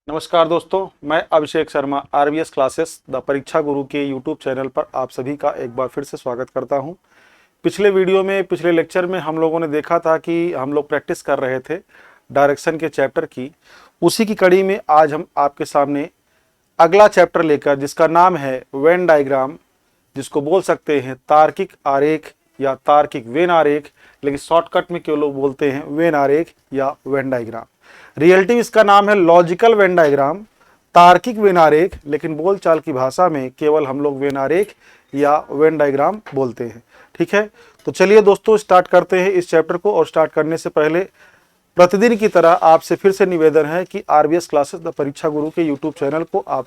नमस्कार दोस्तों, मैं Abhishek Sharma RVS classes the परीक्षा गुरु के यूट्यूब चैनल पर आप सभी का एक बार फिर से स्वागत करता हूं। पिछले लेक्चर में हम लोगों ने देखा था कि हम लोग प्रैक्टिस कर रहे थे डायरेक्शन के चैप्टर की। उसी की कड़ी में आज हम आपके सामने अगला चैप्टर लेकर, जिसका नाम है वेन डायग्राम, जिसको बोल सकते हैं तार्किक आरेख या तार्किक वेन आरेख, लेकिन शॉर्टकट में क्यों लोग बोलते हैं वेन आरेख या वेन डायग्राम। रियलिटी इसका नाम है लॉजिकल वेन डायग्राम, तार्किक वेन आरेख, लेकिन बोलचाल की भाषा में केवल हम लोग वेन आरेख या वेन डायग्राम बोलते हैं। ठीक है, तो चलिए दोस्तों स्टार्ट करते हैं इस चैप्टर को। और स्टार्ट करने से पहले प्रतिदिन की तरह आपसे फिर से निवेदन है कि आरवीएस क्लासेस द परीक्षा गुरु के यूट्यूब चैनल को आप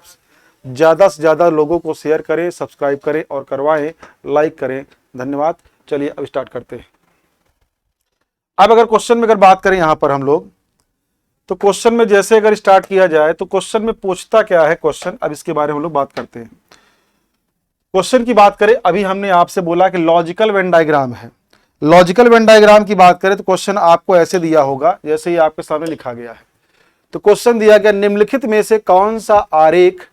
ज़्यादा से ज़्यादा लोगों को शेयर करें, सब्सक्राइब करें और करवाएं, लाइक करें। धन्यवाद। चलिए अब स्टार्ट करते हैं। अब अगर क्वेश्चन में बात करें यहाँ पर हम लोग, तो क्वेश्चन में जैसे अगर स्टार्ट किया जाए तो क्वेश्चन में पूछता क्या है क्वेश्चन, अब इसके बारे में हम लोग बात करते हैं। क्वेश्चन की बात करें, अभी हमने आपसे बोला कि लॉजिकल वेन डायग्राम है। लॉजिकल वेन डायग्राम की बात करें तो क्वेश्चन आपको ऐसे दिया होगा जैसे ही आपके सामने लिखा गया है। तो क्वेश्चन दिया गया, निम्नलिखित में से कौन सा आरेख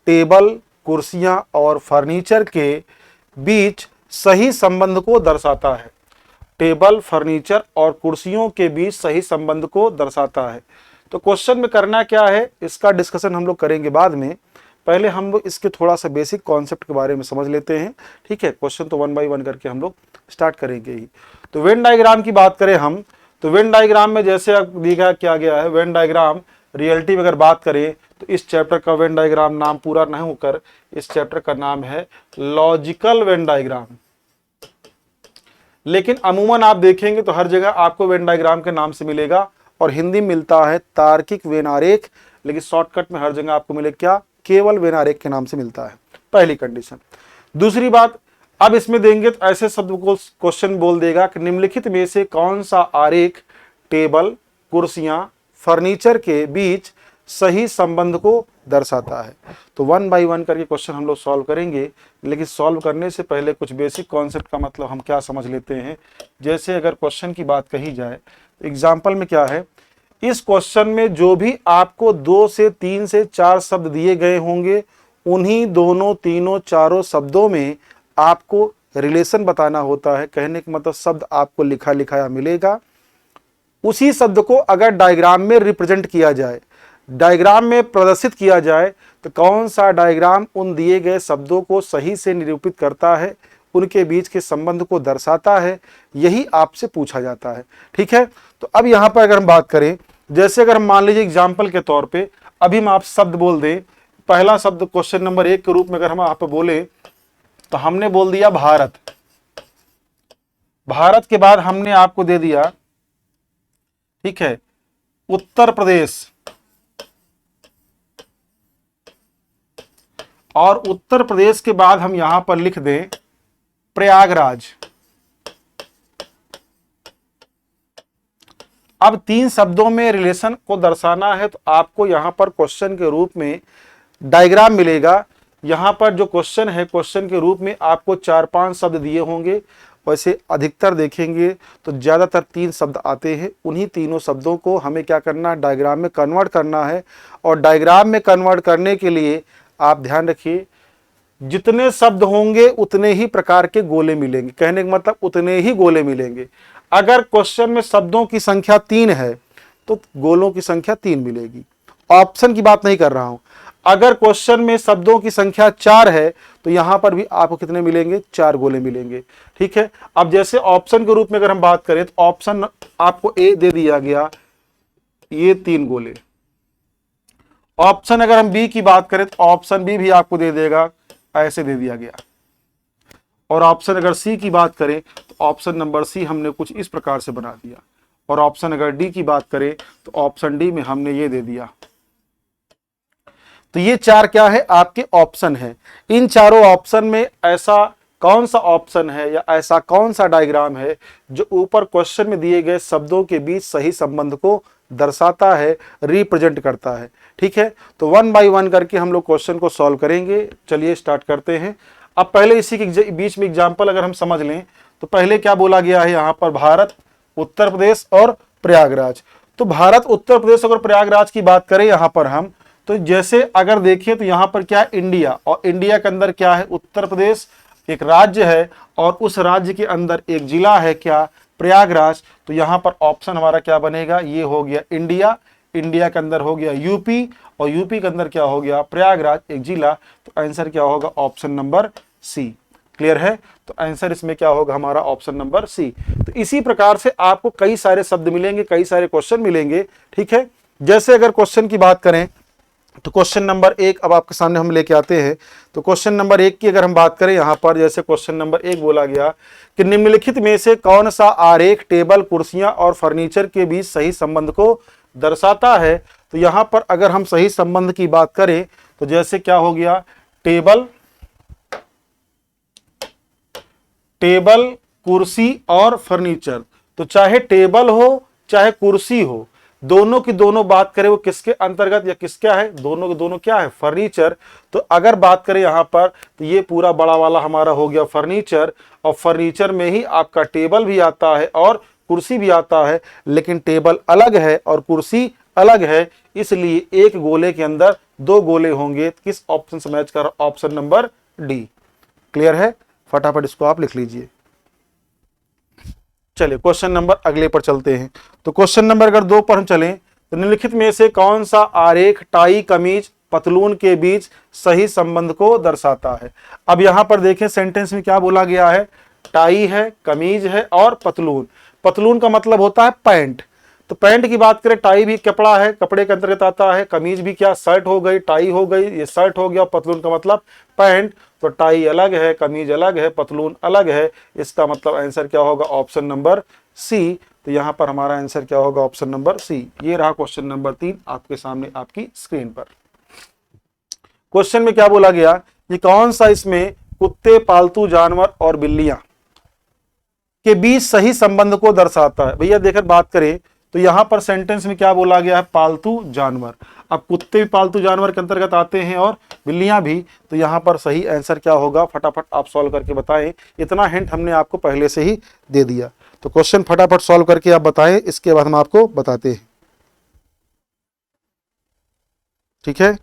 टेबल, कुर्सियां और फर्नीचर के बीच सही संबंध को दर्शाता है। टेबल, फर्नीचर और कुर्सियों के बीच सही संबंध को दर्शाता है। तो क्वेश्चन में करना क्या है, इसका डिस्कशन हम लोग करेंगे बाद में। पहले हम लोग इसके थोड़ा सा बेसिक कॉन्सेप्ट के बारे में समझ लेते हैं। ठीक है, क्वेश्चन तो वन बाय वन करके हम लोग स्टार्ट करेंगे ही। तो वेन डायग्राम की बात करें हम, तो वेन डायग्राम में जैसे अब दिखा क्या गया है, वेन डायग्राम रियलिटी में अगर बात करें तो इस चैप्टर का वेन डायग्राम नाम पूरा नहीं होकर इस चैप्टर का नाम है लॉजिकल वेन डायग्राम। लेकिन अमूमन आप देखेंगे तो हर जगह आपको वेन डायग्राम के नाम से मिलेगा, और हिंदी मिलता है तार्किक वेन आरेख, लेकिन शॉर्टकट में हर जगह आपको मिले क्या, केवल वेन आरेख के नाम से मिलता है। पहली कंडीशन। दूसरी बात, अब इसमें देंगे तो ऐसे शब्द को क्वेश्चन बोल देगा कि निम्नलिखित में से कौन सा आरेख टेबल, कुर्सियां, फर्नीचर के बीच सही संबंध को दर्शाता है। तो वन बाय वन करके क्वेश्चन हम लोग सॉल्व करेंगे, लेकिन सॉल्व करने से पहले कुछ बेसिक कॉन्सेप्ट का मतलब हम क्या समझ लेते हैं। जैसे अगर क्वेश्चन की बात कही जाए, एग्जाम्पल में क्या है, इस क्वेश्चन में जो भी आपको 2 से 3 से 4 शब्द दिए गए होंगे, उन्हीं दोनों, तीनों, चारों शब्दों में आपको रिलेशन बताना होता है। कहने का मतलब शब्द आपको लिखा लिखाया मिलेगा, उसी शब्द को अगर डायग्राम में रिप्रेजेंट किया जाए, डायग्राम में प्रदर्शित किया जाए, तो कौन सा डायग्राम उन दिए गए शब्दों को सही से निरूपित करता है, उनके बीच के संबंध को दर्शाता है, यही आपसे पूछा जाता है। ठीक है, तो अब यहां पर अगर हम बात करें, जैसे अगर हम मान लीजिए एग्जाम्पल के तौर पे अभी हम आप शब्द बोल दें, पहला शब्द क्वेश्चन नंबर 1 के रूप में अगर हम आप बोले तो हमने बोल दिया भारत। भारत के बाद हमने आपको दे दिया, ठीक है, उत्तर प्रदेश, और उत्तर प्रदेश के बाद हम यहां पर लिख दें प्रयागराज। अब 3 शब्दों में रिलेशन को दर्शाना है, तो आपको यहां पर क्वेश्चन के रूप में डायग्राम मिलेगा। यहां पर जो क्वेश्चन है, क्वेश्चन के रूप में आपको 4-5 शब्द दिए होंगे। वैसे अधिकतर देखेंगे तो ज्यादातर 3 शब्द आते हैं। उन्हीं तीनों शब्दों को हमें क्या करना है, डायग्राम में कन्वर्ट करना है। और डायग्राम में कन्वर्ट करने के लिए आप ध्यान रखिए, जितने शब्द होंगे उतने ही प्रकार के गोले मिलेंगे। कहने का मतलब उतने ही गोले मिलेंगे। अगर क्वेश्चन में शब्दों की संख्या 3 है तो गोलों की संख्या 3 मिलेगी। ऑप्शन की बात नहीं कर रहा हूं। अगर क्वेश्चन में शब्दों की संख्या 4 है तो यहां पर भी आपको कितने मिलेंगे, 4 गोले मिलेंगे। ठीक है, अब जैसे ऑप्शन के रूप में अगर हम बात करें तो ऑप्शन आपको ए दे दिया गया, ये 3 गोले। ऑप्शन अगर हम बी की बात करें तो ऑप्शन बी भी आपको दे देगा, ऐसे दे दिया गया। और ऑप्शन अगर सी की बात करें तो ऑप्शन नंबर सी हमने कुछ इस प्रकार से बना दिया। और ऑप्शन अगर डी की बात करें तो ऑप्शन डी में हमने ये दे दिया। तो ये 4 क्या है, आपके ऑप्शन है। इन चारों ऑप्शन में ऐसा कौन सा ऑप्शन है या ऐसा कौन सा डायग्राम है जो ऊपर क्वेश्चन में दिए गए शब्दों के बीच सही संबंध को दर्शाता है, रिप्रेजेंट करता है। ठीक है, तो वन बाय वन करके हम लोग क्वेश्चन को सॉल्व करेंगे। चलिए स्टार्ट करते हैं। अब पहले इसी के बीच में एग्जाम्पल अगर हम समझ लें तो पहले क्या बोला गया है, यहां पर भारत, उत्तर प्रदेश और प्रयागराज। तो भारत, उत्तर प्रदेश और प्रयागराज की बात करें यहां पर हम, तो जैसे अगर देखिए तो यहाँ पर क्या है, इंडिया, और इंडिया के अंदर क्या है, उत्तर प्रदेश एक राज्य है, और उस राज्य के अंदर एक जिला है क्या, प्रयागराज। तो यहाँ पर ऑप्शन हमारा क्या बनेगा, ये हो गया इंडिया, इंडिया के अंदर हो गया यूपी, और यूपी के अंदर क्या हो गया, प्रयागराज एक जिला। तो आंसर क्या होगा, ऑप्शन नंबर सी। क्लियर है? तो आंसर इसमें क्या होगा हमारा, ऑप्शन नंबर सी। तो इसी प्रकार से आपको कई सारे शब्द मिलेंगे, कई सारे क्वेश्चन मिलेंगे। ठीक है, जैसे अगर क्वेश्चन की बात करें तो क्वेश्चन नंबर 1 अब आपके सामने हम लेके आते हैं। तो क्वेश्चन नंबर 1 की अगर हम बात करें, यहाँ पर जैसे क्वेश्चन नंबर 1 बोला गया कि निम्नलिखित में से कौन सा आरेख टेबल, कुर्सियां और फर्नीचर के बीच सही संबंध को दर्शाता है। तो यहाँ पर अगर हम सही संबंध की बात करें तो जैसे क्या हो गया, टेबल, कुर्सी और फर्नीचर। तो चाहे टेबल हो चाहे कुर्सी हो, दोनों की दोनों बात करें वो किसके अंतर्गत या किसका है, दोनों के दोनों क्या है, फर्नीचर। तो अगर बात करें यहां पर तो ये पूरा बड़ा वाला हमारा हो गया फर्नीचर, और फर्नीचर में ही आपका टेबल भी आता है और कुर्सी भी आता है, लेकिन टेबल अलग है और कुर्सी अलग है, इसलिए एक गोले के अंदर 2 गोले होंगे। किस ऑप्शन से मैच कर रहा, ऑप्शन नंबर डी। क्लियर है? फटाफट इसको आप लिख लीजिए। चलिए क्वेश्चन नंबर अगले पर चलते हैं। तो क्वेश्चन नंबर अगर 2 पर हम चलें तो निम्नलिखित में से कौन सा आरेख टाई, कमीज, पतलून के बीच सही संबंध को दर्शाता है। अब यहां पर देखें सेंटेंस में क्या बोला गया है, टाई है, कमीज है और पतलून। पतलून का मतलब होता है पैंट। तो पैंट की बात करें, टाई भी कपड़ा है, कपड़े के अंतर्गत आता है, कमीज भी क्या, शर्ट हो गई, टाई हो गई, ये शर्ट हो गया, पतलून का मतलब पैंट। तो टाई अलग है, कमीज अलग है, पतलून अलग है, इसका मतलब आंसर क्या होगा, ऑप्शन नंबर सी। तो यहां पर हमारा आंसर क्या होगा, ऑप्शन नंबर सी। ये रहा क्वेश्चन नंबर 3 आपके सामने आपकी स्क्रीन पर। क्वेश्चन में क्या बोला गया, ये कौन सा इसमें कुत्ते, पालतू जानवर और बिल्लियां के बीच सही संबंध को दर्शाता है। भैया देखकर बात करें तो यहां पर सेंटेंस में क्या बोला गया है, पालतू जानवर। अब कुत्ते भी पालतू जानवर के अंतर्गत आते हैं और बिल्लियां भी। तो यहां पर सही आंसर क्या होगा, फटाफट आप सॉल्व करके बताएं। इतना हिंट हमने आपको पहले से ही दे दिया। तो क्वेश्चन फटाफट सॉल्व करके आप बताएं, इसके बाद हम आपको बताते हैं। ठीक है,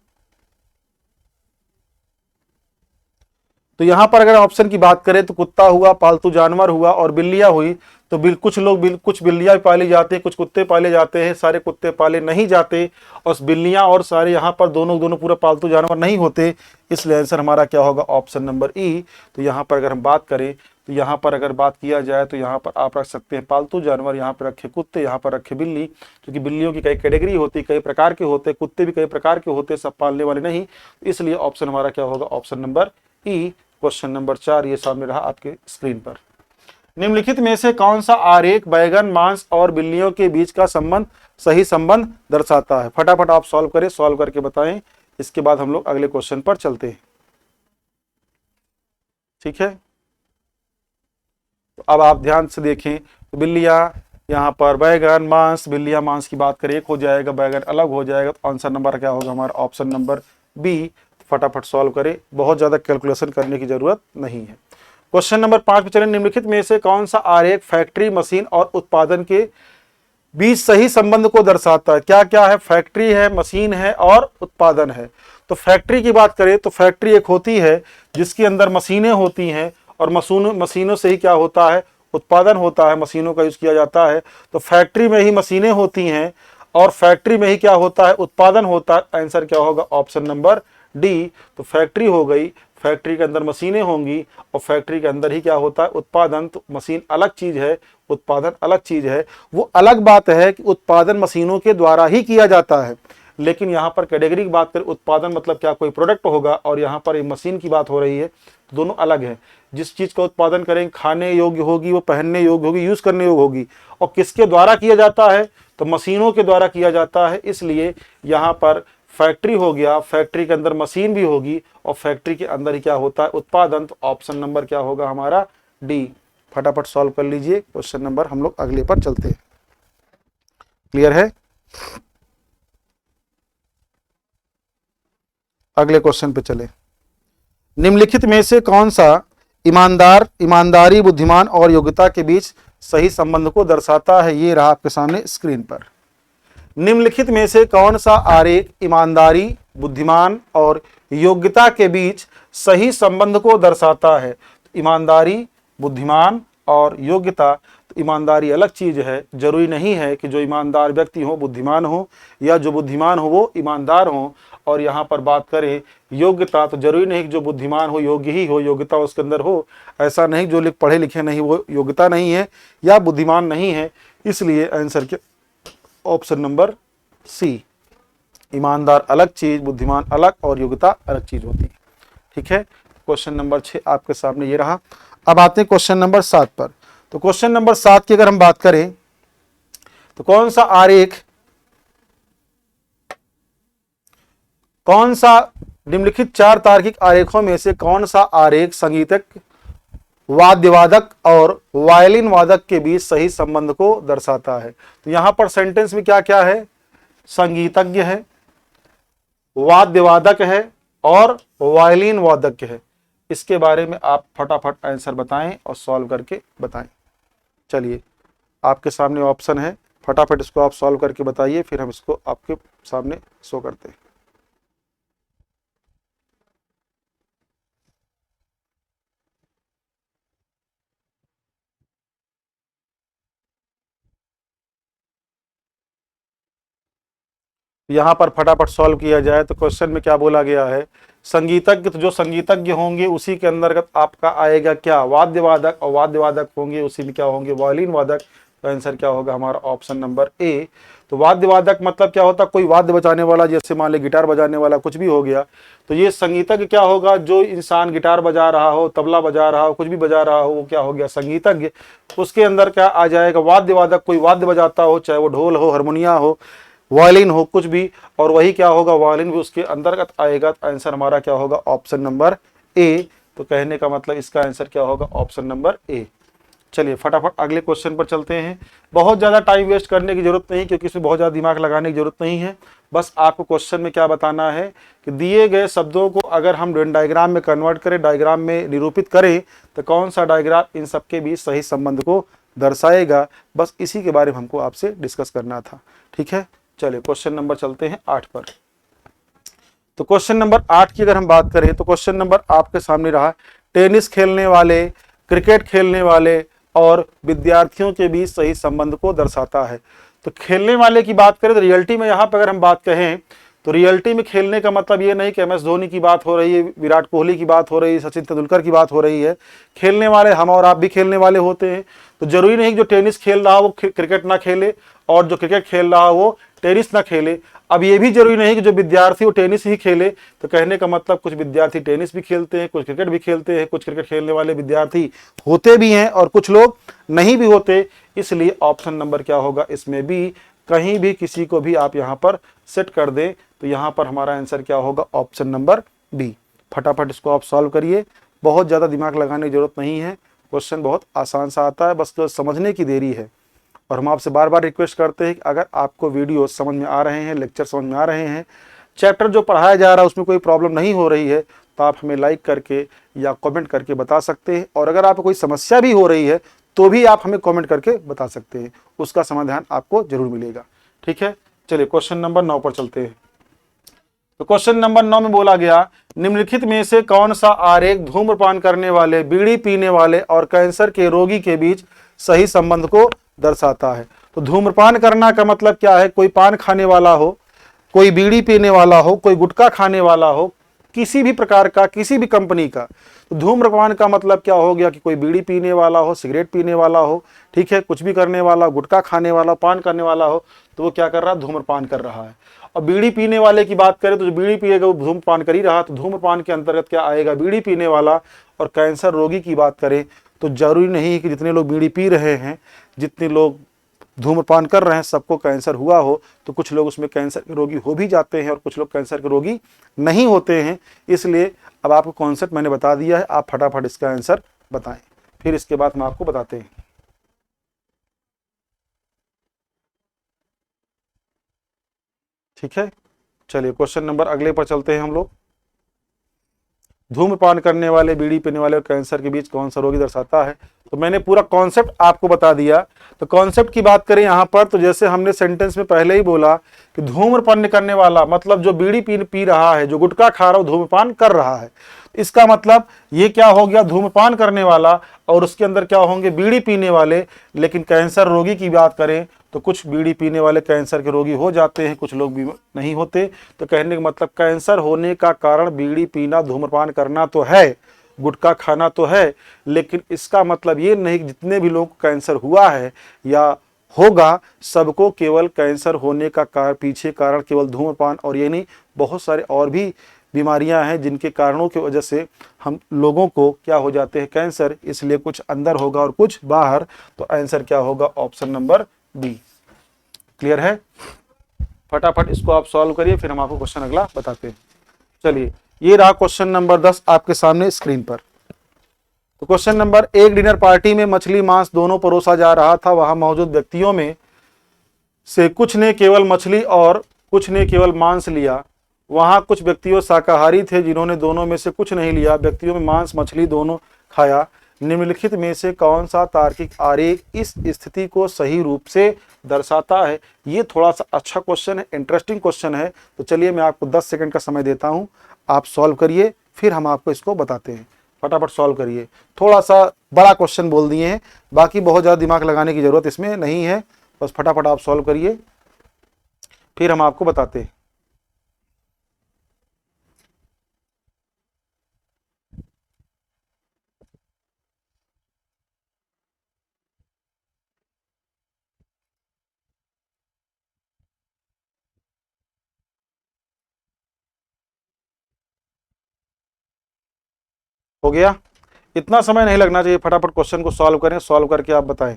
तो यहां पर अगर ऑप्शन की बात करें तो कुत्ता हुआ, पालतू जानवर हुआ और बिल्लियां हुई। तो कुछ लोग कुछ बिल्लियां पाले जाते हैं, कुछ कुत्ते पाले जाते हैं, सारे कुत्ते पाले नहीं जाते, और बिल्लियां और सारे यहाँ पर दोनों पूरा पालतू जानवर नहीं होते, इसलिए आंसर हमारा क्या होगा, ऑप्शन नंबर ई। तो यहाँ पर अगर हम बात करें तो यहाँ पर अगर बात किया जाए तो यहाँ पर आप रख सकते हैं पालतू जानवर, यहाँ पर रखे कुत्ते, यहाँ पर रखे बिल्ली, क्योंकि बिल्लियों की कई कैटेगरी होती है, कई प्रकार के होते हैं, कुत्ते भी कई प्रकार के होते हैं, सब पालने वाले नहीं। इसलिए ऑप्शन हमारा क्या होगा, ऑप्शन नंबर ई। क्वेश्चन नंबर 4 ये सामने रहा आपके स्क्रीन पर। निम्नलिखित में से कौन सा आरेख बैगन, मांस और बिल्लियों के बीच का संबंध सही संबंध दर्शाता है। फटाफट आप सॉल्व करें, सॉल्व करके बताएं, इसके बाद हम लोग अगले क्वेश्चन पर चलते हैं। ठीक है, तो अब आप ध्यान से देखें तो बिल्लियां यहाँ पर बैगन, मांस, बिल्लियां मांस की बात करें एक हो जाएगा, बैगन अलग हो जाएगा। तो आंसर नंबर क्या होगा हमारा, ऑप्शन नंबर बी। फटाफट सॉल्व करें, बहुत ज्यादा कैलकुलेशन करने की जरूरत नहीं है। क्वेश्चन नंबर 5 पे चलें। निम्नलिखित में से कौन सा आरेख फैक्ट्री, मशीन और उत्पादन के बीच सही संबंध को दर्शाता है। क्या क्या है, फैक्ट्री है, मशीन है और उत्पादन है। तो फैक्ट्री की बात करें तो फैक्ट्री एक होती है जिसके अंदर मशीनें होती हैं, और मशीनों से ही क्या होता है, उत्पादन होता है, मशीनों का यूज किया जाता है। तो फैक्ट्री में ही मशीनें होती हैं और फैक्ट्री में ही क्या होता है, उत्पादन होता है। आंसर क्या होगा, ऑप्शन नंबर डी। तो फैक्ट्री हो गई, फैक्ट्री के अंदर मशीनें होंगी और फैक्ट्री के अंदर ही क्या होता है, उत्पादन। तो मशीन अलग चीज है, उत्पादन अलग चीज है। वो अलग बात है कि उत्पादन मशीनों के द्वारा ही किया जाता है, लेकिन यहाँ पर कैटेगरी की बात करें, उत्पादन मतलब क्या, कोई प्रोडक्ट होगा, और यहाँ पर मशीन की बात हो रही है, तो दोनों अलग है। जिस चीज का उत्पादन करें खाने योग्य होगी, वो पहनने योग्य होगी, यूज करने योग्य होगी, और किसके द्वारा किया जाता है, तो मशीनों के द्वारा किया जाता है। इसलिए यहाँ पर फैक्ट्री हो गया, फैक्ट्री के अंदर मशीन भी होगी और फैक्ट्री के अंदर ही क्या होता है, उत्पादन। तो ऑप्शन नंबर क्या होगा हमारा, डी। फटाफट सॉल्व कर लीजिए क्वेश्चन नंबर, हम लोग अगले पर चलते हैं। क्लियर है, अगले क्वेश्चन पे चले। निम्नलिखित में से कौन सा ईमानदारी, बुद्धिमान और योग्यता के बीच सही संबंध को दर्शाता है। ये रहा आपके सामने स्क्रीन पर। निम्नलिखित में से कौन सा आरेख ईमानदारी, बुद्धिमान और योग्यता के बीच सही संबंध को दर्शाता है। तो ईमानदारी, बुद्धिमान और योग्यता। तो ईमानदारी अलग चीज है, जरूरी नहीं है कि जो ईमानदार व्यक्ति हो बुद्धिमान हो या जो बुद्धिमान हो वो ईमानदार हो। और यहाँ पर बात करें योग्यता, तो जरूरी नहीं कि जो बुद्धिमान हो योग्य ही हो, योग्यता उसके अंदर हो। ऐसा नहीं जो पढ़े लिखे नहीं वो योग्यता नहीं है या बुद्धिमान नहीं है। इसलिए आंसर के ऑप्शन नंबर सी, ईमानदार अलग चीज, बुद्धिमान अलग और योग्यता अलग चीज होती है। ठीक है, क्वेश्चन नंबर 6 आपके सामने ये रहा। अब आते हैं क्वेश्चन नंबर 7 पर। तो क्वेश्चन नंबर 7 की अगर हम बात करें तो कौन सा निम्नलिखित 4 तार्किक आरेखों में से कौन सा आरेख संगीतक, वाद्यवादक और वायलिन वादक के बीच सही संबंध को दर्शाता है। तो यहां पर सेंटेंस में क्या क्या है, संगीतज्ञ है, वाद्यवादक है और वायलिन वादक है। इसके बारे में आप फटाफट आंसर बताएं और सॉल्व करके बताएं। चलिए आपके सामने ऑप्शन है, फटाफट इसको आप सॉल्व करके बताइए, फिर हम इसको आपके सामने शो करते हैं। यहां पर फटाफट सॉल्व किया जाए तो क्वेश्चन में क्या बोला गया है, संगीतज्ञ। तो जो संगीतज्ञ होंगे उसी के अंतर्गत आपका आएगा क्या, वाद्यवादक, और वाद्यवादक होंगे उसी में क्या होंगे, वायलिन वादक। तो आंसर क्या होगा हमारा ऑप्शन नंबर ए। तो वाद्यवादक मतलब क्या होता है, कोई वाद्य बजाने वाला, जैसे मान ली गिटार बजाने वाला, कुछ भी हो गया। तो ये संगीतज्ञ क्या होगा, जो इंसान गिटार बजा रहा हो, तबला बजा रहा हो, कुछ भी बजा रहा हो, वो क्या हो गया, संगीतज्ञ। उसके अंदर क्या आ जाएगा, वाद्यवादक, कोई वाद्य बजाता हो, चाहे वो ढोल हो, हारमोनिया हो, वायलिन हो, कुछ भी, और वही क्या होगा, वायलिन भी उसके अंतर्गत आएगा। तो आंसर हमारा क्या होगा, ऑप्शन नंबर ए। तो कहने का मतलब इसका आंसर क्या होगा, ऑप्शन नंबर ए। चलिए फटाफट अगले क्वेश्चन पर चलते हैं। बहुत ज़्यादा टाइम वेस्ट करने की जरूरत नहीं, क्योंकि इसमें बहुत ज़्यादा दिमाग लगाने की जरूरत नहीं है। बस आपको क्वेश्चन में क्या बताना है कि दिए गए शब्दों को अगर हम वेन डायग्राम में कन्वर्ट करें, डायग्राम में निरूपित करें, तो कौन सा डायग्राम इन सबके बीच सही संबंध को दर्शाएगा। बस इसी के बारे में हमको आपसे डिस्कस करना था। ठीक है, चलिए क्वेश्चन नंबर चलते हैं 8 पर। तो क्वेश्चन नंबर 8 की अगर हम बात करें तो क्वेश्चन नंबर आपके सामने रहा, टेनिस खेलने वाले, क्रिकेट खेलने वाले और विद्यार्थियों के बीच सही संबंध को दर्शाता है। तो खेलने वाले की बात करें तो रियलिटी में यहाँ पर अगर हम बात कहें तो रियलिटी में खेलने का मतलब ये नहीं कि MS धोनी की बात हो रही है, विराट कोहली की बात हो रही है, सचिन तेंदुलकर की बात हो रही है। खेलने वाले हम और आप भी खेलने वाले होते हैं। तो जरूरी नहीं कि जो टेनिस खेल रहा हो वो क्रिकेट ना खेले और जो क्रिकेट खेल रहा हो वो टेनिस ना खेले। अब ये भी जरूरी नहीं कि जो विद्यार्थी वो टेनिस ही खेले। तो कहने का मतलब कुछ विद्यार्थी टेनिस भी खेलते हैं, कुछ क्रिकेट भी खेलते हैं, कुछ क्रिकेट खेलने वाले विद्यार्थी होते भी हैं और कुछ लोग नहीं भी होते। इसलिए ऑप्शन नंबर क्या होगा, इसमें भी कहीं भी किसी को भी आप यहाँ पर सेट कर दें तो यहाँ पर हमारा आंसर क्या होगा, ऑप्शन नंबर बी। फटाफट इसको आप सॉल्व करिए, बहुत ज़्यादा दिमाग लगाने की जरूरत नहीं है, क्वेश्चन बहुत आसान सा आता है, बस तो समझने की देरी है। और हम आपसे बार बार रिक्वेस्ट करते हैं कि अगर आपको वीडियो समझ में आ रहे हैं, लेक्चर समझ में आ रहे हैं, चैप्टर जो पढ़ाया जा रहा है उसमें कोई प्रॉब्लम नहीं हो रही है, तो आप हमें लाइक करके या कमेंट करके बता सकते हैं। और अगर आपको कोई समस्या भी हो रही है तो भी आप हमें कमेंट करके बता सकते हैं, उसका समाधान आपको जरूर मिलेगा। ठीक है, चलिए क्वेश्चन नंबर 9 पर चलते हैं। तो क्वेश्चन नंबर 9 में बोला गया, निम्नलिखित में से कौन सा आरेख धूम्रपान करने वाले, बीड़ी पीने वाले और कैंसर के रोगी के बीच सही संबंध को दर्शाता है। तो धूम्रपान करना का मतलब क्या है, कोई पान खाने वाला हो, कोई बीड़ी पीने वाला हो, कोई गुटखा खाने वाला हो, किसी भी प्रकार का, किसी भी कंपनी का। तो धूम्रपान का मतलब क्या हो गया कि कोई बीड़ी पीने वाला हो, सिगरेट पीने वाला हो, ठीक है, कुछ भी करने वाला, गुटखा खाने वाला, पान करने वाला हो, तो वो क्या कर रहा है, धूम्रपान कर रहा है। और बीड़ी पीने वाले की बात करें तो जो बीड़ी पिएगा वो धूम्रपान कर ही रहा, तो धूम्रपान के अंतर्गत क्या आएगा, बीड़ी पीने वाला। और कैंसर रोगी की बात करें तो जरूरी नहीं है कि जितने लोग बीड़ी पी रहे हैं, जितने लोग धूम्रपान कर रहे हैं, सबको कैंसर हुआ हो। तो कुछ लोग उसमें कैंसर के रोगी हो भी जाते हैं और कुछ लोग कैंसर के रोगी नहीं होते हैं। इसलिए अब आपको कॉन्सेप्ट मैंने बता दिया है, आप फटाफट इसका आंसर बताएं, फिर इसके बाद हम आपको बताते हैं। ठीक है, चलिए क्वेश्चन नंबर अगले पर चलते हैं हम लोग। धूम्रपान करने वाले, बीड़ी पीने वाले और कैंसर के बीच कौन सा रोगी दर्शाता है। तो मैंने पूरा कॉन्सेप्ट आपको बता दिया। तो कॉन्सेप्ट की बात करें यहाँ पर, तो जैसे हमने सेंटेंस में पहले ही बोला कि धूम्रपान करने वाला मतलब जो बीड़ी पी रहा है, जो गुटखा खा रहा है, धूम्रपान कर रहा है। इसका मतलब ये क्या हो गया, धूम्रपान करने वाला और उसके अंदर क्या होंगे, बीड़ी पीने वाले। लेकिन कैंसर रोगी की बात करें तो कुछ बीड़ी पीने वाले कैंसर के रोगी हो जाते हैं, कुछ लोग भी नहीं होते। तो कहने का मतलब कैंसर होने का कारण बीड़ी पीना, धूम्रपान करना तो है, गुटखा खाना तो है, लेकिन इसका मतलब ये नहीं कि जितने भी लोगों को कैंसर हुआ है या होगा सबको केवल कैंसर होने का पीछे कारण केवल धूम्रपान और ये नहीं, बहुत सारे और भी बीमारियां हैं जिनके कारणों की वजह से हम लोगों को क्या हो जाते हैं, कैंसर। इसलिए कुछ अंदर होगा और कुछ बाहर, तो आंसर क्या होगा, ऑप्शन नंबर बी। क्लियर है? फटाफट इसको आप सॉल्व करिए, फिर हम आपको क्वेश्चन अगला बताते हैं। चलिए, ये रहा क्वेश्चन नंबर 10 आपके सामने स्क्रीन पर। तो क्वेश्चन नंबर, एक डिनर पार्टी में मछली मांस दोनों परोसा जा रहा था। वहां मौजूद व्यक्तियों में से कुछ ने केवल मछली और कुछ ने केवल मांस लिया। वहां कुछ व्यक्तियों शाकाहारी थे जिन्होंने दोनों में से कुछ नहीं लिया। व्यक्तियों में मांस मछली दोनों खाया। निम्नलिखित में से कौन सा तार्किक आरेख इस स्थिति को सही रूप से दर्शाता है? ये थोड़ा सा अच्छा क्वेश्चन है, इंटरेस्टिंग क्वेश्चन है। तो चलिए मैं आपको 10 सेकंड का समय देता हूं, आप सॉल्व करिए, फिर हम आपको इसको बताते हैं। फटाफट सॉल्व करिए। थोड़ा सा बड़ा क्वेश्चन बोल दिए हैं, बाकी बहुत ज़्यादा दिमाग लगाने की जरूरत इसमें नहीं है। बस फटाफट आप सॉल्व करिए, फिर हम आपको बताते हैं। हो गया? इतना समय नहीं लगना चाहिए, फटाफट क्वेश्चन को सॉल्व करें, सॉल्व करके आप बताएं।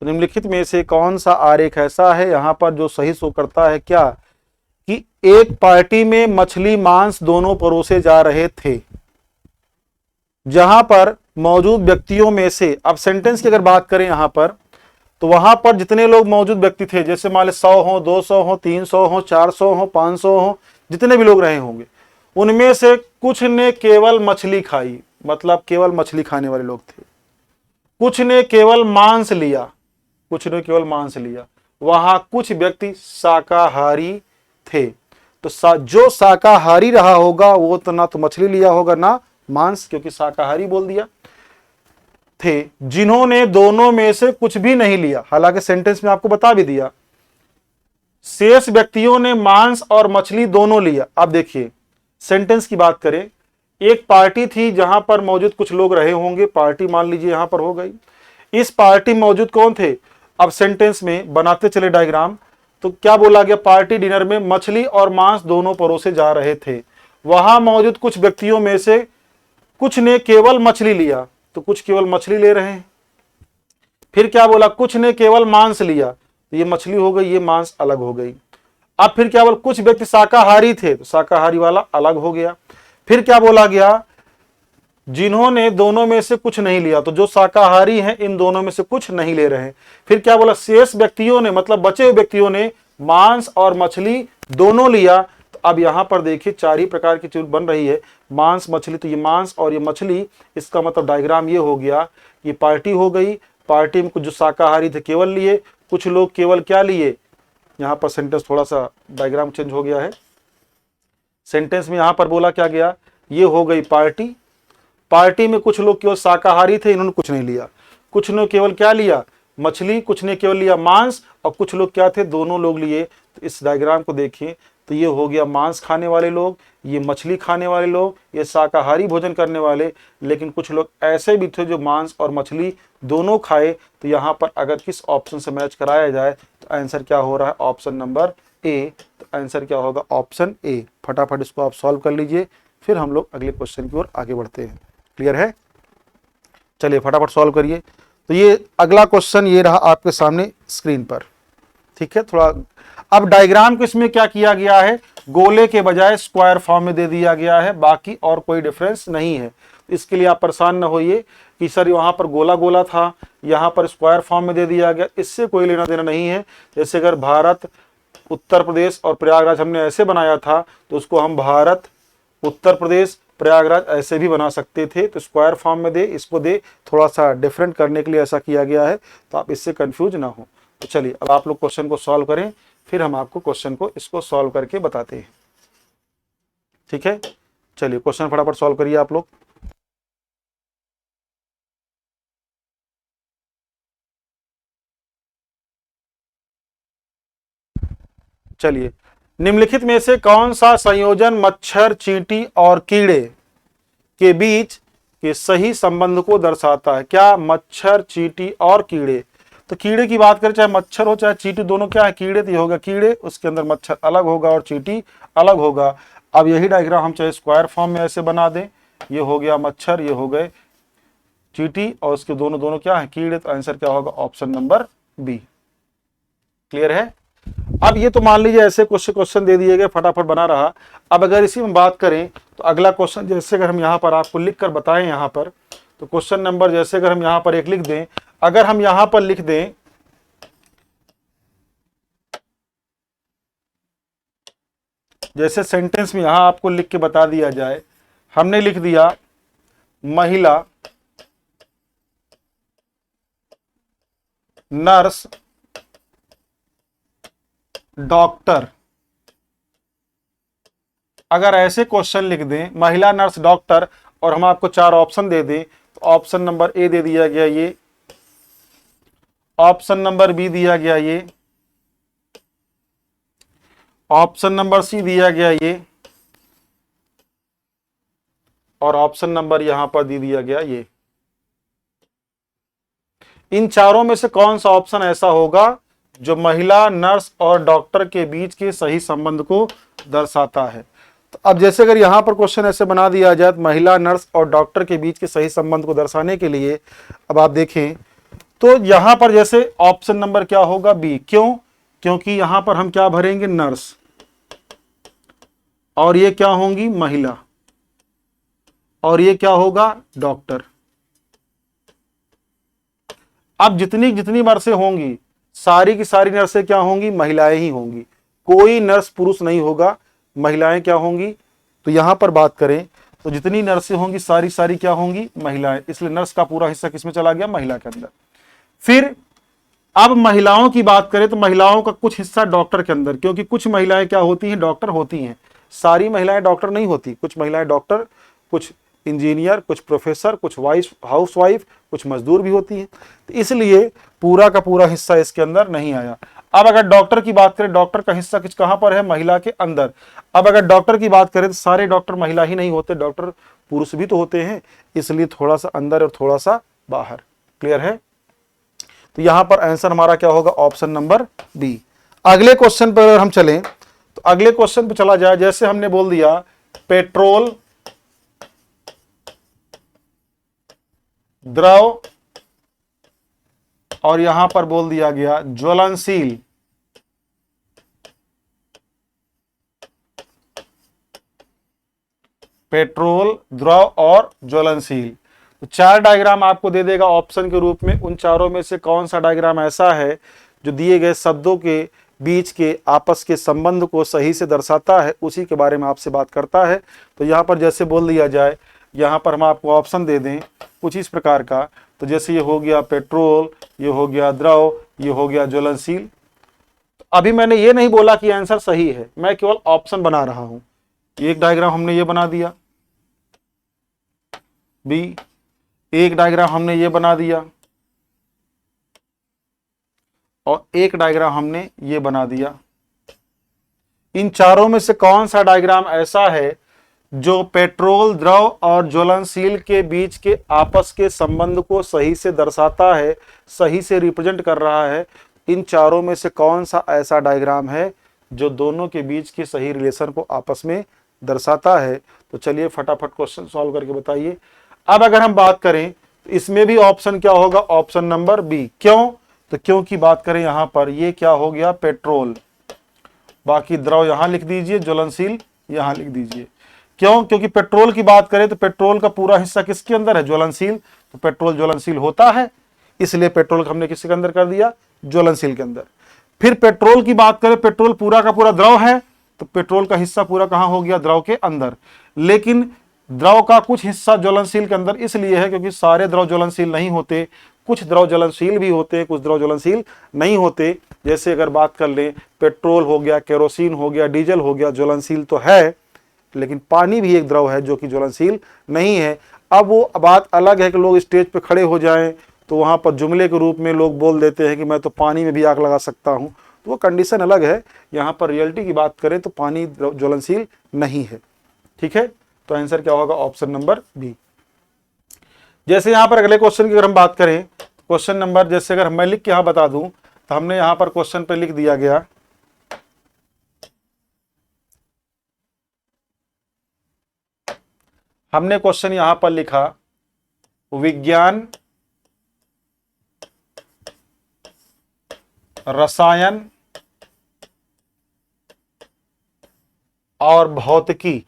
तो निम्नलिखित में से कौन सा आरेख ऐसा है यहां पर जो सही शो करता है क्या कि एक पार्टी में मछली मांस दोनों परोसे जा रहे थे। जहां पर मौजूद व्यक्तियों में से, अब सेंटेंस की अगर बात करें यहां पर, तो वहां पर जितने लोग मौजूद व्यक्ति थे, जैसे मान लो 100 हो, 200 हो, 300 हो, 400 हो, 500 हो, जितने भी लोग रहे होंगे, उनमें से कुछ ने केवल मछली खाई, मतलब केवल मछली खाने वाले लोग थे। कुछ ने केवल मांस लिया, कुछ ने केवल मांस लिया। वहां कुछ व्यक्ति शाकाहारी थे। तो जो शाकाहारी रहा होगा वो तो ना तो मछली लिया होगा ना मांस, क्योंकि शाकाहारी बोल दिया। थे जिन्होंने दोनों में से कुछ भी नहीं लिया, हालांकि सेंटेंस में आपको बता भी दिया। शेष व्यक्तियों ने मांस और मछली दोनों लिया। अब देखिए सेंटेंस की बात करें, एक पार्टी थी जहां पर मौजूद कुछ लोग रहे होंगे, पार्टी मान लीजिए यहां पर हो गई। इस पार्टी में मौजूद कौन थे? अब सेंटेंस में बनाते चले डायग्राम, तो क्या बोला गया, पार्टी डिनर में मछली और मांस दोनों परोसे जा रहे थे। वहां मौजूद कुछ व्यक्तियों में से कुछ ने केवल मछली लिया, तो कुछ केवल मछली ले रहे हैं। फिर क्या बोला, कुछ ने केवल मांस लिया, तो ये मछली हो गई, ये मांस अलग हो गई। अब फिर क्या बोला, कुछ व्यक्ति शाकाहारी थे, तो शाकाहारी वाला अलग हो गया। फिर क्या बोला गया, जिन्होंने दोनों में से कुछ नहीं लिया, तो जो शाकाहारी हैं इन दोनों में से कुछ नहीं ले रहे हैं। फिर क्या बोला, शेष व्यक्तियों ने, मतलब बचे हुए व्यक्तियों ने मांस और मछली दोनों लिया। तो अब यहां पर देखिए 4 ही प्रकार की चीज बन रही है, मांस मछली। तो ये मांस और ये मछली, इसका मतलब डायग्राम ये हो गया, ये पार्टी हो गई। पार्टी में कुछ जो शाकाहारी थे केवल लिए, कुछ लोग केवल क्या लिए, यहां पर सेंटेंस थोड़ा सा डायग्राम चेंज हो गया है। सेंटेंस में यहां पर बोला क्या गया, ये हो गई पार्टी। पार्टी में कुछ लोग केवल शाकाहारी थे, इन्होंने कुछ नहीं लिया। कुछ ने केवल क्या लिया, मछली, कुछ ने केवल लिया मांस, और कुछ लोग क्या थे, दोनों लोग लिए। तो इस डायग्राम को देखिए, तो ये हो गया मांस खाने वाले लोग, ये मछली खाने वाले लोग, ये शाकाहारी भोजन करने वाले। लेकिन कुछ लोग ऐसे भी थे जो मांस और मछली दोनों खाए। तो यहाँ पर अगर किस ऑप्शन से मैच कराया जाए तो आंसर क्या हो रहा है, ऑप्शन नंबर ए। तो आंसर क्या होगा, ऑप्शन ए। फटाफट इसको आप सॉल्व कर लीजिए, फिर हम लोग अगले क्वेश्चन की ओर आगे बढ़ते हैं। क्लियर है? चलिए फटाफट सॉल्व करिए। तो ये अगला क्वेश्चन ये रहा आपके सामने स्क्रीन पर। ठीक है, थोड़ा अब डायग्राम को इसमें क्या किया गया है, गोले के बजाय स्क्वायर फॉर्म में दे दिया गया है, बाकी और कोई डिफरेंस नहीं है। इसके लिए आप परेशान न होइए कि सर वहां पर गोला गोला था, यहां पर स्क्वायर फॉर्म में दे दिया गया, इससे कोई लेना देना नहीं है। जैसे अगर भारत, उत्तर प्रदेश और प्रयागराज हमने ऐसे बनाया था, तो उसको हम भारत, उत्तर प्रदेश, प्रयागराज ऐसे भी बना सकते थे, तो स्क्वायर फॉर्म में दे, इसको दे, थोड़ा सा डिफरेंट करने के लिए ऐसा किया गया है, तो आप इससे कंफ्यूज ना हो। तो चलिए अब आप लोग क्वेश्चन को सॉल्व करें, फिर हम आपको क्वेश्चन को इसको सॉल्व करके बताते हैं। ठीक है, चलिए क्वेश्चन फटाफट सॉल्व करिए आप लोग। चलिए, निम्नलिखित में से कौन सा संयोजन मच्छर, चींटी और कीड़े के बीच के सही संबंध को दर्शाता है? क्या मच्छर, चींटी और कीड़े? तो कीड़े की बात करें, चाहे मच्छर हो चाहे चींटी, दोनों क्या है? कीड़े। तो ये होगा कीड़े, उसके अंदर मच्छर अलग होगा और चींटी अलग होगा। अब यही डायग्राम हम चाहे स्क्वायर फॉर्म में ऐसे बना दें, ये हो गया मच्छर, ये हो गए चींटी, और उसके दोनों दोनों क्या है? कीड़े। तो आंसर क्या होगा? Option number B. क्लियर है? अब ये तो मान लीजिए ऐसे क्वेश्चन दे दिए गए, फटाफट बना रहा। अब अगर इसी में बात करें तो अगला क्वेश्चन जैसे अगर हम यहाँ पर आपको लिख कर बताएं, यहाँ पर तो क्वेश्चन नंबर जैसे अगर हम यहाँ पर एक लिख दें, अगर हम यहाँ पर लिख दें जैसे सेंटेंस में यहाँ आपको लिख के बता दिया जाए, हमने लिख दिया महिला, नर्स, डॉक्टर। अगर ऐसे क्वेश्चन लिख दें महिला, नर्स, डॉक्टर, और हम आपको 4 ऑप्शन दे दें, तो ऑप्शन नंबर ए दे दिया गया ये, ऑप्शन नंबर बी दिया गया ये, ऑप्शन नंबर सी दिया गया ये, और ऑप्शन नंबर यहां पर दे दिया गया ये। इन चारों में से कौन सा ऑप्शन ऐसा होगा जो महिला, नर्स और डॉक्टर के बीच के सही संबंध को दर्शाता है? तो अब जैसे अगर यहां पर क्वेश्चन ऐसे बना दिया जाए, तो महिला, नर्स और डॉक्टर के बीच के सही संबंध को दर्शाने के लिए अब आप देखें तो यहां पर जैसे ऑप्शन नंबर क्या होगा? बी। क्यों? क्योंकि यहां पर हम क्या भरेंगे? नर्स, और ये क्या होंगी? महिला, और ये क्या होगा? डॉक्टर। अब जितनी जितनी नर्सें होंगी, सारी की सारी नर्सें क्या होंगी? महिलाएं ही होंगी। कोई नर्स पुरुष नहीं होगा, महिलाएं क्या होंगी? तो यहां पर बात करें तो जितनी नर्सें होंगी सारी सारी क्या होंगी? महिलाएं। इसलिए नर्स का पूरा हिस्सा किसमें चला गया? महिला के अंदर। फिर अब महिलाओं की बात करें तो महिलाओं का कुछ हिस्सा डॉक्टर के अंदर, क्योंकि कुछ महिलाएं क्या होती हैं? डॉक्टर होती हैं। सारी महिलाएं डॉक्टर नहीं होती, कुछ महिलाएं डॉक्टर, कुछ इंजीनियर, कुछ प्रोफेसर, कुछ हाउस वाइफ, कुछ मजदूर भी होती हैं। तो इसलिए पूरा का पूरा हिस्सा इसके अंदर नहीं आया। अब अगर डॉक्टर की बात करें, डॉक्टर का हिस्सा किस कहां पर है? महिला के अंदर। अब अगर डॉक्टर की बात करें तो सारे डॉक्टर महिला ही नहीं होते, डॉक्टर पुरुष भी तो होते हैं, इसलिए थोड़ा सा अंदर और थोड़ा सा बाहर। क्लियर है? तो यहां पर आंसर हमारा क्या होगा? Option number B. अगले क्वेश्चन पर हम चलें तो अगले क्वेश्चन पर चला जाए, जैसे हमने बोल दिया पेट्रोल, द्रव, और यहां पर बोल दिया गया ज्वलनशील। पेट्रोल, द्रव और ज्वलनशील। तो 4 डायग्राम आपको दे देगा ऑप्शन के रूप में। उन चारों में से कौन सा डायग्राम ऐसा है जो दिए गए शब्दों के बीच के आपस के संबंध को सही से दर्शाता है, उसी के बारे में आपसे बात करता है। तो यहां पर जैसे बोल दिया जाए, यहां पर हम आपको ऑप्शन दे दें कुछ इस प्रकार का, तो जैसे ये हो गया पेट्रोल, ये हो गया द्रव, ये हो गया ज्वलनशील। तो अभी मैंने ये नहीं बोला कि आंसर सही है, मैं केवल ऑप्शन बना रहा हूं। एक डायग्राम हमने ये बना दिया, बी, एक डायग्राम हमने ये बना दिया, और एक डायग्राम हमने ये बना दिया। इन चारों में से कौन सा डायग्राम ऐसा है जो पेट्रोल, द्रव और ज्वलनशील के बीच के आपस के संबंध को सही से दर्शाता है, सही से रिप्रेजेंट कर रहा है? इन चारों में से कौन सा ऐसा डायग्राम है जो दोनों के बीच के सही रिलेशन को आपस में दर्शाता है? तो चलिए फटाफट क्वेश्चन सॉल्व करके बताइए। अब अगर हम बात करें तो इसमें भी ऑप्शन क्या होगा? Option number B. क्यों? तो क्यों की बात करें यहां पर, ये क्या हो गया? पेट्रोल। बाकी द्रव यहां लिख दीजिए, ज्वलनशील यहां लिख दीजिए। क्यों? क्योंकि पेट्रोल की बात करें तो पेट्रोल का पूरा हिस्सा किसके अंदर है? ज्वलनशील। तो पेट्रोल ज्वलनशील होता है, इसलिए पेट्रोल हमने किसके अंदर कर दिया? ज्वलनशील के अंदर। फिर पेट्रोल की बात करें, पेट्रोल पूरा का पूरा द्रव है, तो पेट्रोल का हिस्सा पूरा कहां हो गया? द्रव के अंदर। लेकिन द्रव का कुछ हिस्सा ज्वलनशील के अंदर इसलिए है क्योंकि सारे द्रव ज्वलनशील नहीं होते, कुछ द्रव ज्वलनशील भी होते, कुछ द्रव ज्वलनशील नहीं होते। जैसे अगर बात कर लें, पेट्रोल हो गया, केरोसिन हो गया, डीजल हो गया, ज्वलनशील तो है, लेकिन पानी भी एक द्रव है जो कि ज्वलनशील नहीं है। अब वो बात अलग है कि लोग स्टेज पे खड़े हो जाएं तो वहां पर जुमले के रूप में लोग बोल देते हैं कि मैं तो पानी में भी आग लगा सकता हूं, तो वो कंडीशन अलग है। यहाँ पर रियलिटी की बात करें तो पानी ज्वलनशील नहीं है। ठीक है, तो आंसर क्या होगा? Option number B. जैसे यहाँ पर अगले क्वेश्चन की अगर हम बात करें, क्वेश्चन नंबर, जैसे अगर मैं लिख के यहाँ बता दूं तो हमने यहाँ पर क्वेश्चन पे लिख दिया गया, हमने क्वेश्चन यहां पर लिखा विज्ञान, रसायन और भौतिकी,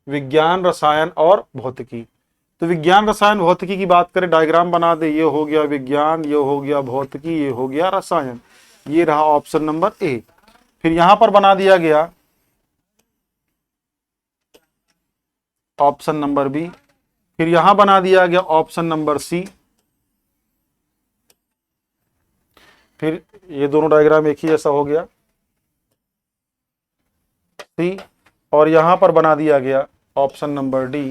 विज्ञान, रसायन और भौतिकी। तो विज्ञान, रसायन, भौतिकी की बात करें, डायग्राम बना दे, ये हो गया विज्ञान, ये हो गया भौतिकी, ये हो गया रसायन, ये रहा ऑप्शन नंबर ए। फिर यहां पर बना दिया गया ऑप्शन नंबर बी, फिर यहां बना दिया गया ऑप्शन नंबर सी, फिर ये दोनों डायग्राम एक ही जैसा हो गया सी, और यहां पर बना दिया गया ऑप्शन नंबर डी।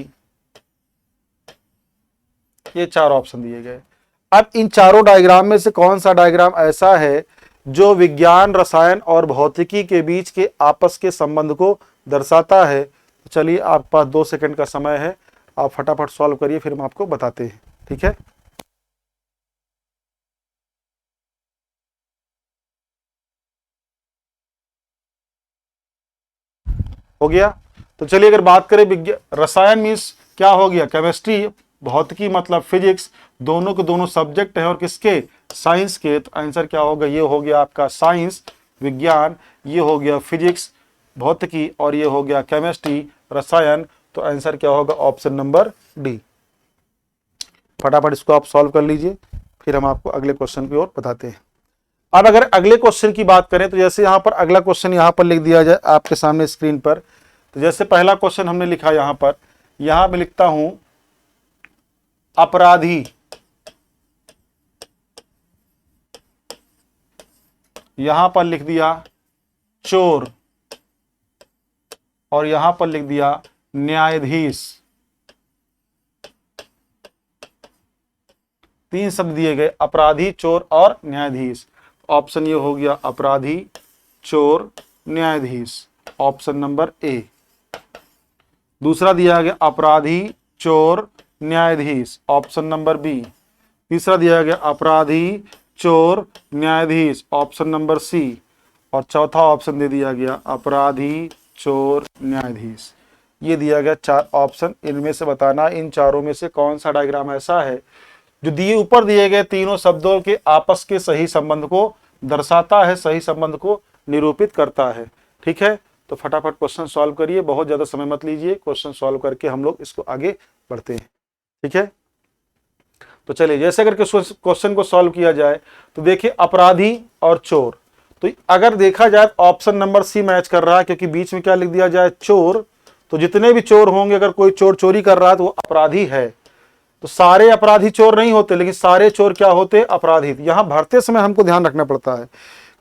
ये चार ऑप्शन दिए गए। अब इन चारों डायग्राम में से कौन सा डायग्राम ऐसा है जो विज्ञान, रसायन और भौतिकी के बीच के आपस के संबंध को दर्शाता है? तो चलिए, आपके पास 2 सेकंड का समय है, आप फटाफट सॉल्व करिए, फिर हम आपको बताते हैं। ठीक है, हो गया। तो चलिए अगर बात करें रसायन मीन्स क्या हो गया? केमिस्ट्री, भौतिकी मतलब फिजिक्स, दोनों के दोनों सब्जेक्ट है और किसके? साइंस के। तो आंसर क्या होगा? ये हो गया आपका साइंस, विज्ञान, ये हो गया फिजिक्स, भौतिकी, और ये हो गया केमिस्ट्री, रसायन। तो आंसर क्या होगा? Option number D. फटाफट इसको आप सॉल्व कर लीजिए, फिर हम आपको अगले क्वेश्चन की ओर बताते हैं। अब अगर अगले क्वेश्चन की बात करें तो जैसे यहां पर अगला क्वेश्चन यहां पर लिख दिया जाए आपके सामने स्क्रीन पर, तो जैसे पहला क्वेश्चन हमने लिखा यहां पर, यहां मैं लिखता हूं अपराधी, यहां पर लिख दिया चोर, और यहां पर लिख दिया न्यायाधीश। 3 शब्द दिए गए, अपराधी, चोर और न्यायाधीश। ऑप्शन ये हो गया अपराधी, चोर, न्यायाधीश, ऑप्शन नंबर ए। दूसरा दिया गया अपराधी, चोर, न्यायाधीश, ऑप्शन नंबर बी। तीसरा दिया गया अपराधी, चोर, न्यायाधीश, ऑप्शन नंबर सी। और चौथा ऑप्शन दे दिया गया अपराधी, चोर, न्यायाधीश। ये दिया गया 4 ऑप्शन। इनमें से बताना इन चारों में से कौन सा डायग्राम ऐसा है जो ऊपर दिए गए तीनों शब्दों के आपस के सही संबंध को दर्शाता है, सही संबंध को निरूपित करता है। ठीक है, तो फटाफट क्वेश्चन सॉल्व करिए, बहुत ज्यादा समय मत लीजिए, क्वेश्चन सॉल्व करके हम लोग इसको आगे बढ़ते हैं। ठीक है, तो चलिए जैसे अगर क्वेश्चन को सॉल्व किया जाए तो देखिए अपराधी और चोर, तो अगर देखा जाए ऑप्शन नंबर सी मैच कर रहा है, क्योंकि बीच में क्या लिख दिया जाए? चोर। तो जितने भी चोर होंगे, अगर कोई चोर चोरी कर रहा है तो वो अपराधी है। तो सारे अपराधी चोर नहीं होते, लेकिन सारे चोर क्या होते? अपराधी। यहां भरते समय हमको ध्यान रखना पड़ता है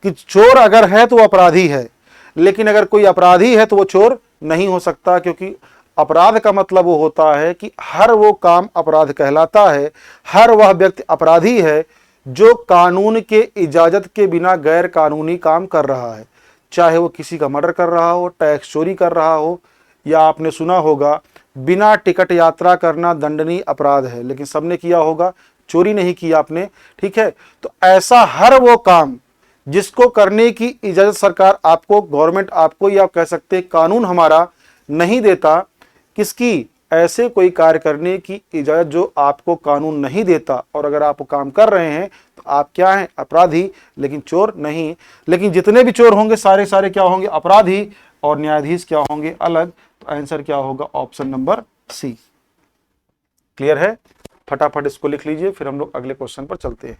कि चोर अगर है तो वो अपराधी है, लेकिन अगर कोई अपराधी है तो वो चोर नहीं हो सकता, क्योंकि अपराध का मतलब वो होता है कि हर वो काम अपराध कहलाता है, हर वह व्यक्ति अपराधी है जो कानून के इजाजत के बिना गैर कानूनी काम कर रहा है, चाहे वो किसी का मर्डर कर रहा हो, टैक्स चोरी कर रहा हो, या आपने सुना होगा बिना टिकट यात्रा करना दंडनीय अपराध है, लेकिन सबने किया होगा, चोरी नहीं किया आपने। ठीक है, तो ऐसा हर वो काम जिसको करने की इजाजत सरकार आपको, गवर्नमेंट आपको, या आप कह सकते हैं कानून हमारा नहीं देता, किसकी? ऐसे कोई कार्य करने की इजाजत जो आपको कानून नहीं देता, और अगर आप काम कर रहे हैं तो आप क्या हैं? अपराधी, लेकिन चोर नहीं। लेकिन जितने भी चोर होंगे सारे सारे क्या होंगे? अपराधी, और न्यायाधीश क्या होंगे? अलग। तो आंसर क्या होगा? ऑप्शन नंबर सी। क्लियर है? फटाफट इसको लिख लीजिए, फिर हम लोग अगले क्वेश्चन पर चलते हैं।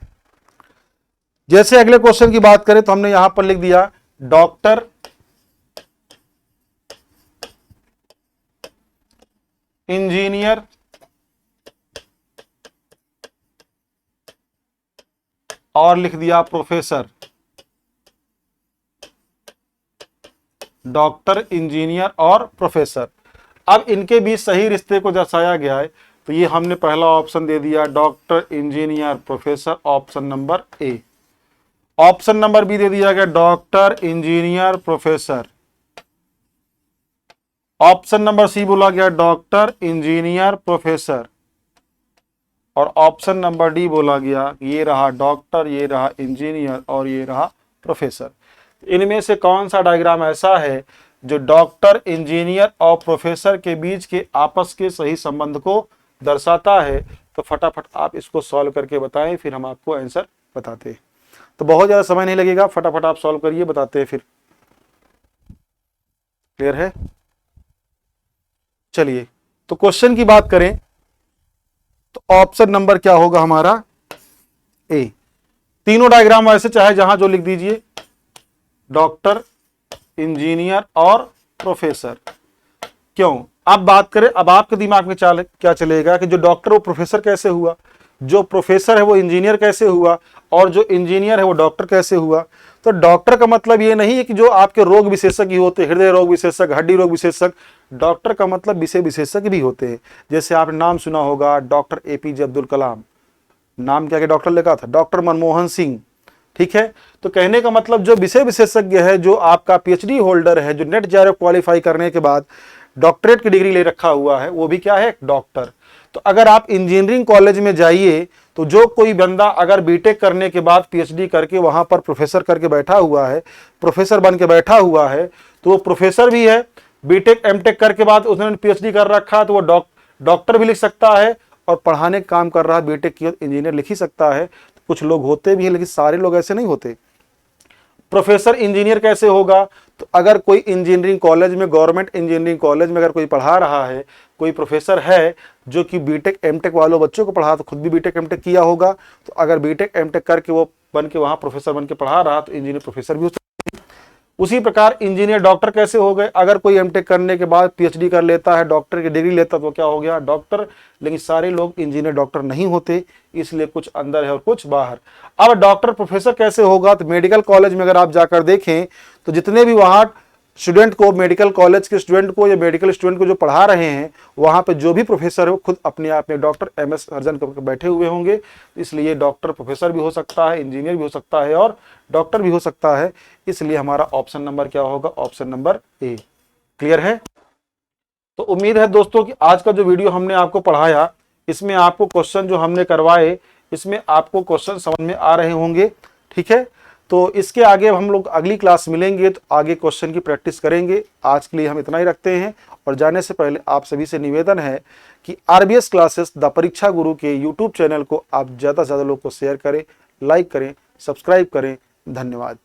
जैसे अगले क्वेश्चन की बात करें तो हमने यहां पर लिख दिया डॉक्टर, इंजीनियर, और लिख दिया प्रोफेसर। डॉक्टर, इंजीनियर और प्रोफेसर। अब इनके बीच सही रिश्ते को दर्शाया गया है, तो ये हमने पहला ऑप्शन दे दिया, doctor, engineer, professor, option number A. Option number B दे दिया गया, doctor, engineer, professor. Option number C बोला गया, डॉक्टर, इंजीनियर, प्रोफेसर। और ऑप्शन नंबर डी बोला गया, ये रहा डॉक्टर, ये रहा इंजीनियर और ये रहा प्रोफेसर। इनमें से कौन सा डायग्राम ऐसा है जो डॉक्टर, इंजीनियर और प्रोफेसर के बीच के आपस के सही संबंध को दर्शाता है? तो फटाफट आप इसको सॉल्व करके बताएं, फिर हम आपको आंसर बताते हैं। तो बहुत ज्यादा समय नहीं लगेगा, फटाफट आप सॉल्व करिए, बताते हैं फिर। क्लियर है? चलिए, तो क्वेश्चन की बात करें तो ऑप्शन नंबर क्या होगा हमारा? ए। तीनों डायग्राम वैसे चाहे जहां जो लिख दीजिए, डॉक्टर, इंजीनियर और प्रोफेसर। क्यों? अब बात करें, अब आपके दिमाग में क्या चलेगा कि जो डॉक्टर वो प्रोफेसर कैसे हुआ, जो प्रोफेसर है वो इंजीनियर कैसे हुआ, और जो इंजीनियर है वो डॉक्टर कैसे हुआ? तो डॉक्टर का मतलब ये नहीं है कि जो आपके रोग विशेषज्ञ होते, हृदय रोग विशेषज्ञ, हड्डी रोग विशेषज्ञ। डॉक्टर का मतलब विषय विशेषज्ञ भी होते हैं। जैसे आपने नाम सुना होगा डॉक्टर एपीजे अब्दुल कलाम, नाम क्या डॉक्टर लिखा था, डॉक्टर मनमोहन सिंह। ठीक है, तो कहने का मतलब जो विषय विशेषज्ञ है, जो आपका पीएचडी होल्डर है, जो नेट जेआरएफ क्वालिफाई करने के बाद डॉक्टरेट की डिग्री ले रखा हुआ है, वो भी क्या है? डॉक्टर। तो अगर आप इंजीनियरिंग कॉलेज में जाइए तो जो कोई बंदा अगर बीटेक करने के बाद पीएचडी करके वहां पर प्रोफेसर करके बैठा हुआ है, प्रोफेसर बन के बैठा हुआ है, तो वो प्रोफेसर भी है। बीटेक एमटेक करके बाद उसने पीएचडी कर रखा, तो वो डॉक्टर भी लिख सकता है, और पढ़ाने का काम कर रहा है बीटेक की इंजीनियर लिख ही सकता है। कुछ लोग होते भी हैं, लेकिन सारे लोग ऐसे नहीं होते। प्रोफेसर इंजीनियर कैसे होगा? तो अगर कोई इंजीनियरिंग कॉलेज में, गवर्नमेंट इंजीनियरिंग कॉलेज में अगर कोई पढ़ा रहा है, कोई प्रोफेसर है जो कि बीटेक एमटेक वालों बच्चों को पढ़ा, तो खुद भी बीटेक एमटेक किया होगा, तो अगर बीटेक एमटेक करके वो बन के वहां प्रोफेसर बन के पढ़ा रहा, तो इंजीनियर प्रोफेसर भी हो सकता है। उसी प्रकार इंजीनियर डॉक्टर कैसे हो गए? अगर कोई एमटेक करने के बाद पीएचडी कर लेता है, डॉक्टर की डिग्री लेता, तो क्या हो गया? डॉक्टर। लेकिन सारे लोग इंजीनियर डॉक्टर नहीं होते, इसलिए कुछ अंदर है और कुछ बाहर। अब डॉक्टर प्रोफेसर कैसे होगा? तो मेडिकल कॉलेज में अगर आप जाकर देखें तो जितने भी वहां स्टूडेंट को, मेडिकल कॉलेज के स्टूडेंट को या मेडिकल स्टूडेंट को जो पढ़ा रहे हैं, वहां पे जो भी प्रोफेसर है वो खुद अपने आप में डॉक्टर, एमएस सर्जन करके बैठे हुए होंगे। इसलिए डॉक्टर प्रोफेसर भी हो सकता है, इंजीनियर भी हो सकता है और डॉक्टर भी हो सकता है। इसलिए हमारा ऑप्शन नंबर क्या होगा? ऑप्शन नंबर ए। क्लियर है? तो उम्मीद है दोस्तों कि आज का जो वीडियो हमने आपको पढ़ाया, इसमें आपको क्वेश्चन जो हमने करवाए, इसमें आपको क्वेश्चन समझ में आ रहे होंगे। ठीक है, तो इसके आगे हम लोग अगली क्लास मिलेंगे तो आगे क्वेश्चन की प्रैक्टिस करेंगे। आज के लिए हम इतना ही रखते हैं, और जाने से पहले आप सभी से निवेदन है कि आरबीएस क्लासेस द परीक्षा गुरु के यूट्यूब चैनल को आप ज़्यादा से ज़्यादा लोग को शेयर करें, लाइक करें, सब्सक्राइब करें। धन्यवाद।